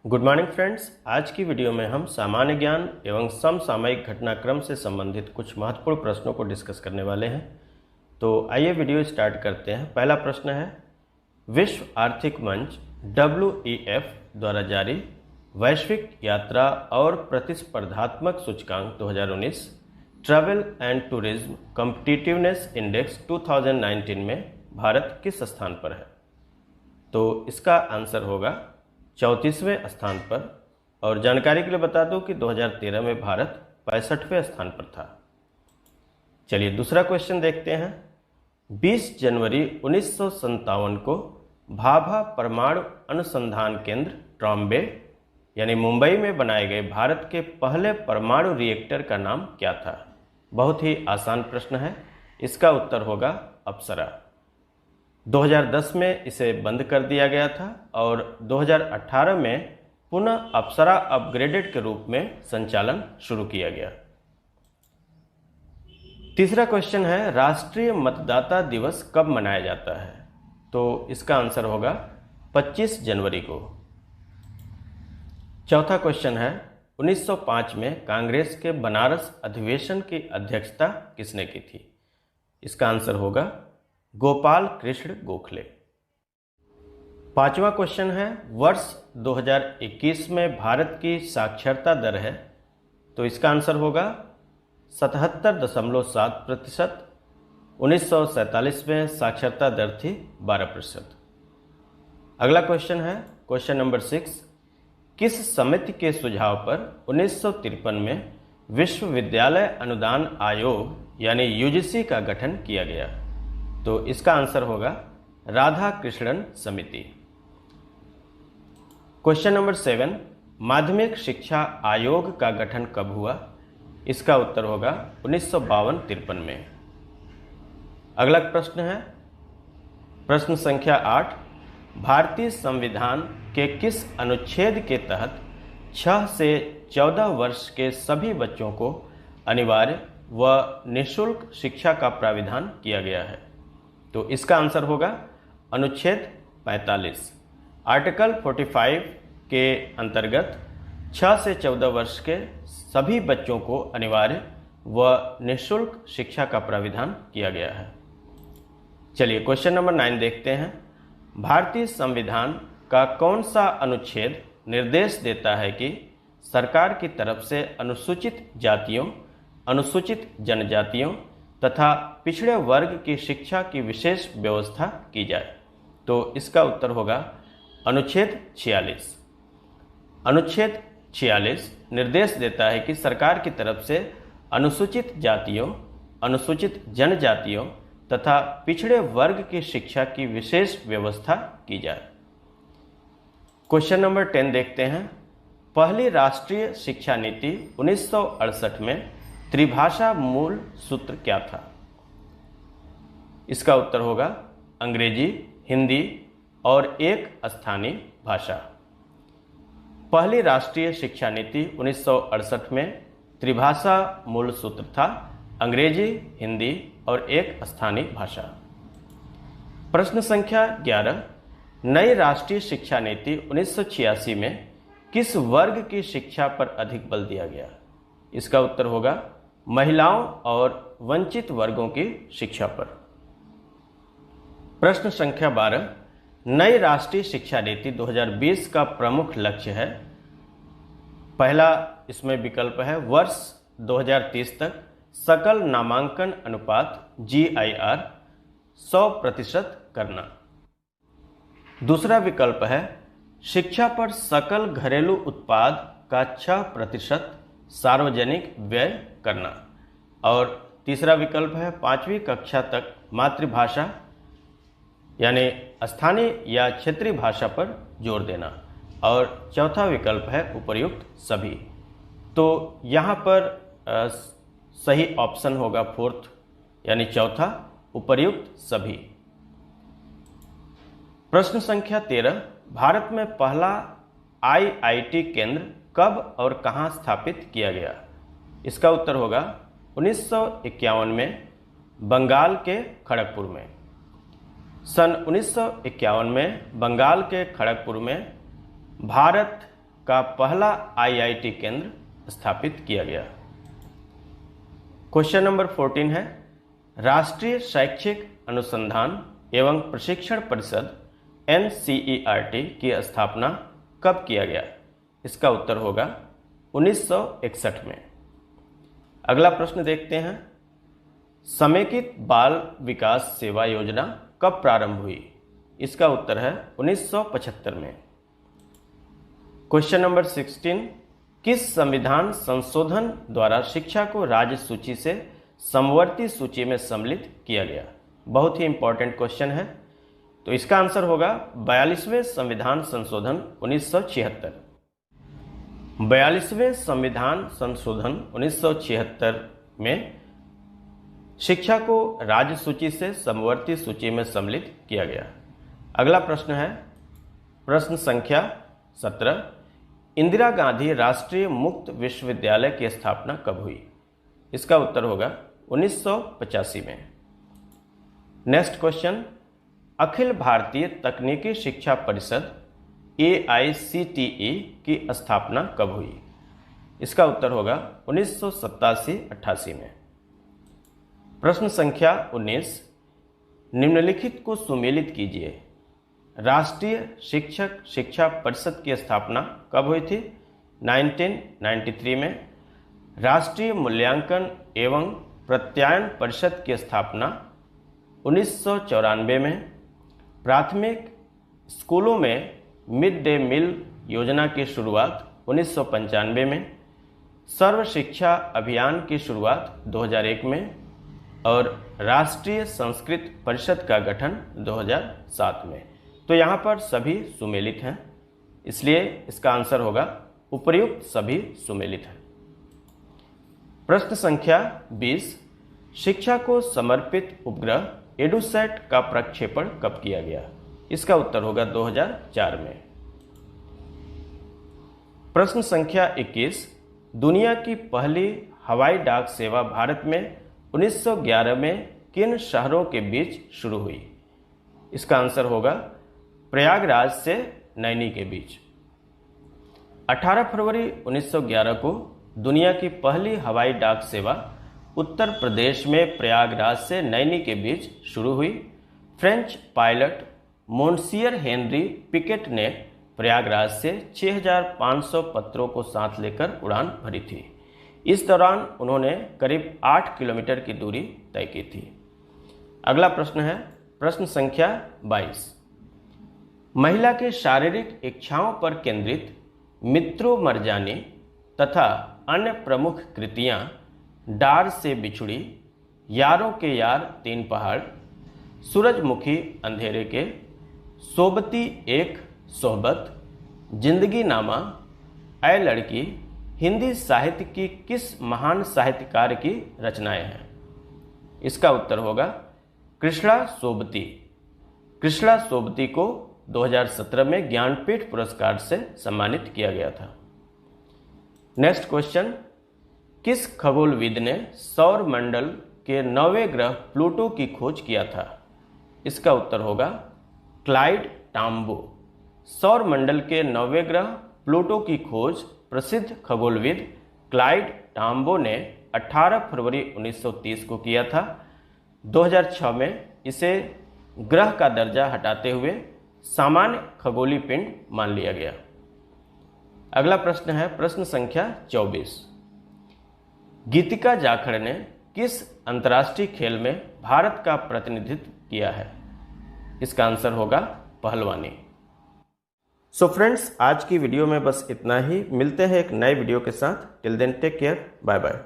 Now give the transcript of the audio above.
Good morning friends. आज की video में हम सामान्य ज्ञान एवं समसामयिक घटनाक्रम से संबंधित कुछ महत्वपूर्ण प्रश्नों को डिस्कस करने वाले हैं। तो आइए वीडियो स्टार्ट करते हैं। पहला प्रश्न है, विश्व आर्थिक मंच WEF द्वारा जारी वैश्विक यात्रा और प्रतिस्पर्धात्मक सूचकांक 2019 travel and tourism competitiveness index 2019 में भारत किस स्थान पर है? तो इसका आंसर होगा 34वें स्थान पर। और जानकारी के लिए बता दूं कि 2013 में भारत 65वें स्थान पर था। चलिए दूसरा क्वेश्चन देखते हैं। 20 जनवरी 1957 को भाभा परमाणु अनुसंधान केंद्र ट्रॉम्बे यानी मुंबई में बनाए गए भारत के पहले परमाणु रिएक्टर का नाम क्या था? बहुत ही आसान प्रश्न है। इसका उत्तर होगा अप्सरा। 2010 में इसे बंद कर दिया गया था और 2018 में पुनः अप्सरा अपग्रेडेड के रूप में संचालन शुरू किया गया। तीसरा क्वेश्चन है, राष्ट्रीय मतदाता दिवस कब मनाया जाता है? तो इसका आंसर होगा 25 जनवरी को। चौथा क्वेश्चन है, 1905 में कांग्रेस के बनारस अधिवेशन की अध्यक्षता किसने की थी? इसका आंसर होगा गोपाल कृष्ण गोखले। पांचवा क्वेश्चन है, वर्ष 2021 में भारत की साक्षरता दर है, तो इसका आंसर होगा 77.7%। 1947 में साक्षरता दर थी 12%। अगला क्वेश्चन है, क्वेश्चन नंबर 6, किस समिति के सुझाव पर 1953 में विश्वविद्यालय अनुदान आयोग यानी UGC का गठन किया गया? तो इसका आंसर होगा राधा कृष्णन समिति। क्वेश्चन नंबर 7, माध्यमिक शिक्षा आयोग का गठन कब हुआ? इसका उत्तर होगा 1952-53 में। अगला प्रश्न है, प्रश्न संख्या 8, भारतीय संविधान के किस अनुच्छेद के तहत 6 से 14 वर्ष के सभी बच्चों को अनिवार्य व निःशुल्क शिक्षा का प्राविधान किया गया है? तो इसका आंसर होगा अनुच्छेद 45। आर्टिकल 45 के अंतर्गत 6 से 14 वर्ष के सभी बच्चों को अनिवार्य व निःशुल्क शिक्षा का प्राविधान किया गया है। चलिए क्वेश्चन नंबर 9 देखते हैं। भारतीय संविधान का कौन सा अनुच्छेद निर्देश देता है कि सरकार की तरफ से अनुसूचित जातियों, अनुसूचित जनजातियों तथा पिछड़े वर्ग की शिक्षा की विशेष व्यवस्था की जाए? तो इसका उत्तर होगा अनुच्छेद 46। अनुच्छेद 46 निर्देश देता है कि सरकार की तरफ से अनुसूचित जातियों, अनुसूचित जनजातियों तथा पिछड़े वर्ग की शिक्षा की विशेष व्यवस्था की जाए। क्वेश्चन नंबर 10 देखते हैं। पहली राष्ट्रीय शिक्षा नीति 1968 में त्रिभाषा मूल सूत्र क्या था? इसका उत्तर होगा अंग्रेजी, हिंदी और एक स्थानीय भाषा। पहली राष्ट्रीय शिक्षा नीति 1968 में त्रिभाषा मूल सूत्र था, अंग्रेजी, हिंदी और एक स्थानीय भाषा। प्रश्न संख्या 11, नई राष्ट्रीय शिक्षा नीति 1986 में किस वर्ग की शिक्षा पर अधिक बल दिया गया? इसका उत्तर होगा महिलाओं और वंचित वर्गों की शिक्षा पर। प्रश्न संख्या 12, नई राष्ट्रीय शिक्षा नीति 2020 का प्रमुख लक्ष्य है। पहला इसमें विकल्प है वर्ष 2030 तक सकल नामांकन अनुपात GIR 100% करना। दूसरा विकल्प है शिक्षा पर सकल घरेलू उत्पाद का 6% सार्वजनिक व्यय करना। और तीसरा विकल्प है 5वीं कक्षा तक मातृभाषा यानी स्थानीय या क्षेत्रीय भाषा पर जोर देना। और चौथा विकल्प है उपर्युक्त सभी। तो यहाँ पर सही ऑप्शन होगा 4th यानी चौथा, उपर्युक्त सभी। प्रश्न संख्या 13, भारत में पहला IIT केंद्र कब और कहां स्थापित किया गया? इसका उत्तर होगा 1951 में बंगाल के खड़गपुर में। सन 1951 में बंगाल के खड़गपुर में भारत का पहला IIT केंद्र स्थापित किया गया? क्वेश्चन नंबर 14 है, राष्ट्रीय शैक्षिक अनुसंधान एवं प्रशिक्षण परिषद NCERT की स्थापना कब किया गया? इसका उत्तर होगा 1961 में। अगला प्रश्न देखते हैं, समेकित बाल विकास सेवा योजना कब प्रारंभ हुई? इसका उत्तर है 1975 में। क्वेश्चन नंबर 16, किस संविधान संशोधन द्वारा शिक्षा को राज्य सूची से समवर्ती सूची में सम्मिलित किया गया? बहुत ही इंपॉर्टेंट क्वेश्चन है, तो इसका आंसर होगा 42वें संविधान संशोधन 1976। 42वें संविधान संशोधन 1976 में शिक्षा को राज्य सूची से समवर्ती सूची में सम्मिलित किया गया। अगला प्रश्न है, प्रश्न संख्या 17, इंदिरा गांधी राष्ट्रीय मुक्त विश्वविद्यालय की स्थापना कब हुई? इसका उत्तर होगा 1985 में। नेक्स्ट क्वेश्चन, अखिल भारतीय तकनीकी शिक्षा परिषद AICTE की स्थापना कब हुई? इसका उत्तर होगा 1987-88 में। प्रश्न संख्या 19, निम्नलिखित को सुमेलित कीजिए। राष्ट्रीय शिक्षक शिक्षा परिषद की स्थापना कब हुई थी? 1993 में। राष्ट्रीय मूल्यांकन एवं प्रत्यायन परिषद की स्थापना 1994 में। प्राथमिक स्कूलों में मिड डे मील योजना की शुरुआत 1995 में। सर्व शिक्षा अभियान की शुरुआत 2001 में और राष्ट्रीय संस्कृत परिषद का गठन 2007 में। तो यहाँ पर सभी सुमेलित हैं, इसलिए इसका आंसर होगा उपर्युक्त सभी सुमेलित हैं। प्रश्न संख्या 20, शिक्षा को समर्पित उपग्रह एडुसैट का प्रक्षेपण कब किया गया? इसका उत्तर होगा 2004 में। प्रश्न संख्या 21, दुनिया की पहली हवाई डाक सेवा भारत में 1911 में किन शहरों के बीच शुरू हुई? इसका आंसर होगा प्रयागराज से नैनी के बीच। 18 फरवरी 1911 को दुनिया की पहली हवाई डाक सेवा उत्तर प्रदेश में प्रयागराज से नैनी के बीच शुरू हुई। फ्रेंच पायलट मोन्सियर हेनरी पिकेट ने प्रयागराज से 6500 पत्रों को साथ लेकर उड़ान भरी थी। इस दौरान उन्होंने करीब 8 किलोमीटर की दूरी तय की थी। अगला प्रश्न है, प्रश्न संख्या 22, महिला के शारीरिक इच्छाओं पर केंद्रित मित्रों मरजानी तथा अन्य प्रमुख कृतियां डार से बिछुड़ी, यारों के यार, तीन पहाड़, सूरजमुखी अंधेरे के, सोबती एक सोहबत, जिंदगी नामा, ऐ लड़की हिंदी साहित्य की किस महान साहित्यकार की रचनाएं हैं? इसका उत्तर होगा कृष्णा सोबती। कृष्णा सोबती को 2017 में ज्ञानपीठ पुरस्कार से सम्मानित किया गया था। नेक्स्ट क्वेश्चन, किस खगोलविद ने सौर मंडल के 9वें ग्रह प्लूटो की खोज किया था? इसका उत्तर होगा क्लाइड टाम्बो। सौर मंडल के 9वें ग्रह प्लूटो की खोज प्रसिद्ध खगोलविद क्लाइड टाम्बो ने 18 फरवरी 1930 को किया था। 2006 में इसे ग्रह का दर्जा हटाते हुए सामान्य खगोलीय पिंड मान लिया गया। अगला प्रश्न है प्रश्न संख्या 24। गीतिका जाखड़ ने किस अंतर्राष्ट्रीय खेल में भारत का प्रतिनिधित्व किया है? इसका आंसर होगा पहलवानी। सो फ्रेंड्स, आज की वीडियो में बस इतना ही। मिलते हैं एक नए वीडियो के साथ। Till then take care, bye bye.